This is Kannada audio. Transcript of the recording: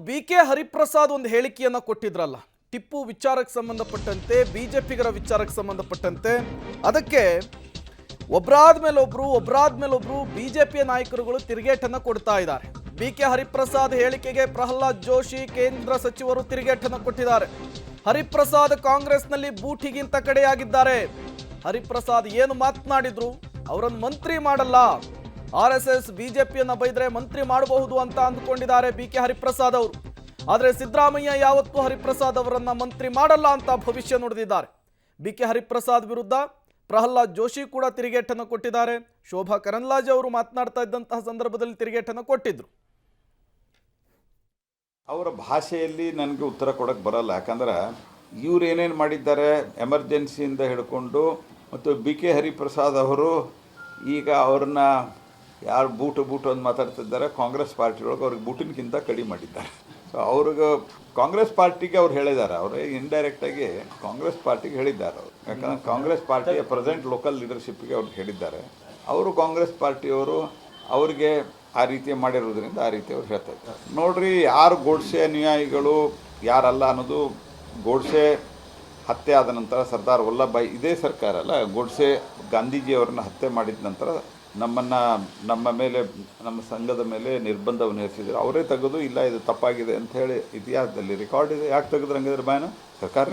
ಬಿ.ಕೆ. ಹರಿಪ್ರಸಾದ್ ಒಂದು ಹೇಳಿಕೆಯನ್ನು ಕೊಟ್ಟಿದ್ರಲ್ಲ, ಟಿಪ್ಪು ವಿಚಾರಕ್ಕೆ ಸಂಬಂಧಪಟ್ಟಂತೆ, ಬಿಜೆಪಿಗರ ವಿಚಾರಕ್ಕೆ ಸಂಬಂಧಪಟ್ಟಂತೆ. ಅದಕ್ಕೆ ಒಬ್ಬರಾದ ಮೇಲೊಬ್ರು ಬಿಜೆಪಿಯ ನಾಯಕರುಗಳು ತಿರುಗೇಟನ್ನು ಕೊಡ್ತಾ ಇದ್ದಾರೆ. ಬಿ.ಕೆ. ಹರಿಪ್ರಸಾದ್ ಹೇಳಿಕೆಗೆ ಪ್ರಹ್ಲಾದ್ ಜೋಶಿ ಕೇಂದ್ರ ಸಚಿವರು ತಿರುಗೇಟನ್ನು ಕೊಟ್ಟಿದ್ದಾರೆ. ಹರಿಪ್ರಸಾದ್ ಕಾಂಗ್ರೆಸ್ನಲ್ಲಿ ಬೂಟಿಗಿಂತ ಕಡೆಯಾಗಿದ್ದಾರೆ. ಹರಿಪ್ರಸಾದ್ ಏನು ಮಾತನಾಡಿದ್ರು, ಅವರನ್ನು ಮಂತ್ರಿ ಮಾಡಲ್ಲ, RSS ಬಿಜೆಪಿಯನ್ನ ಬೈದ್ರೆ ಮಂತ್ರಿ ಮಾಡಬಹುದು ಅಂತ ಅಂದುಕೊಂಡಿದ್ದಾರೆ ಬಿ.ಕೆ. ಹರಿಪ್ರಸಾದ್ ಅವರು. ಆದರೆ ಸಿದ್ದರಾಮಯ್ಯ ಯಾವತ್ತೂ ಹರಿಪ್ರಸಾದ್ ಅವರನ್ನ ಮಂತ್ರಿ ಮಾಡಲ್ಲ ಅಂತ ಭವಿಷ್ಯ ನುಡಿದಿದ್ದಾರೆ. ಬಿ.ಕೆ. ಹರಿಪ್ರಸಾದ್ ವಿರುದ್ಧ ಪ್ರಹ್ಲಾದ್ ಜೋಶಿ ಕೂಡ ತಿರುಗೇಟನ್ನು ಕೊಟ್ಟಿದ್ದಾರೆ. ಶೋಭಾ ಕರಂದ್ಲಾಜೆ ಅವರು ಮಾತನಾಡ್ತಾ ಇದ್ದಂತಹ ಸಂದರ್ಭದಲ್ಲಿ ತಿರುಗೇಟನ್ನು ಕೊಟ್ಟಿದ್ರು. ಅವರ ಭಾಷೆಯಲ್ಲಿ ನನಗೆ ಉತ್ತರ ಕೊಡಕ್ಕೆ ಬರಲ್ಲ. ಯಾಕಂದ್ರೆ ಇವ್ರು ಏನೇನು ಮಾಡಿದ್ದಾರೆ ಎಮರ್ಜೆನ್ಸಿಯಿಂದ ಹಿಡ್ಕೊಂಡು, ಮತ್ತು ಬಿ.ಕೆ. ಹರಿಪ್ರಸಾದ್ ಅವರು ಈಗ ಅವ್ರನ್ನ ಯಾರು ಬೂಟು ಅಂತ ಮಾತಾಡ್ತಿದ್ದಾರೆ, ಕಾಂಗ್ರೆಸ್ ಪಾರ್ಟಿಯೊಳಗೆ ಅವ್ರಿಗೆ ಬೂಟಿನಕ್ಕಿಂತ ಕಡಿಮೆ ಮಾಡಿದ್ದಾರೆ. ಸೊ ಅವ್ರಿಗೆ ಕಾಂಗ್ರೆಸ್ ಪಾರ್ಟಿಗೆ ಅವ್ರು ಹೇಳಿದ್ದಾರೆ, ಅವರು ಇಂಡೈರೆಕ್ಟಾಗಿ ಕಾಂಗ್ರೆಸ್ ಪಾರ್ಟಿಗೆ ಹೇಳಿದ್ದಾರೆ ಅವರು. ಯಾಕಂದರೆ ಕಾಂಗ್ರೆಸ್ ಪಾರ್ಟಿಯ ಪ್ರೆಸೆಂಟ್ ಲೋಕಲ್ ಲೀಡರ್ಶಿಪ್ಗೆ ಅವ್ರಿಗೆ ಹೇಳಿದ್ದಾರೆ. ಅವರು ಕಾಂಗ್ರೆಸ್ ಪಾರ್ಟಿಯವರು ಅವ್ರಿಗೆ ಆ ರೀತಿ ಮಾಡಿರೋದ್ರಿಂದ ಆ ರೀತಿ ಅವ್ರು ಹೇಳ್ತಾ ಇದ್ದಾರೆ. ನೋಡ್ರಿ, ಯಾರು ಗೋಡ್ಸೆ ಅನುಯಾಯಿಗಳು ಯಾರಲ್ಲ ಅನ್ನೋದು, ಗೋಡ್ಸೆ ಹತ್ಯೆ ಆದ ನಂತರ ಸರ್ದಾರ್ ವಲ್ಲಭಭಾಯಿ, ಇದೇ ಸರ್ಕಾರ ಅಲ್ಲ, ಗೋಡ್ಸೆ ಗಾಂಧೀಜಿಯವರನ್ನ ಹತ್ಯೆ ಮಾಡಿದ ನಂತರ ನಮ್ಮ ಮೇಲೆ, ನಮ್ಮ ಸಂಘದ ಮೇಲೆ ನಿರ್ಬಂಧವನ್ನು ಹೇರಿಸಿದ್ರು. ಅವರೇ ತೆಗೆದು ಇಲ್ಲ ಇದು ತಪ್ಪಾಗಿದೆ ಅಂತ ಹೇಳಿ ಇತಿಹಾಸದಲ್ಲಿ ರೆಕಾರ್ಡ್ ಇದೆ. ಯಾಕೆ ತೆಗೆದ್ರು ಹಂಗಿದ್ರೆ ಬಾಯನ ಸರ್ಕಾರ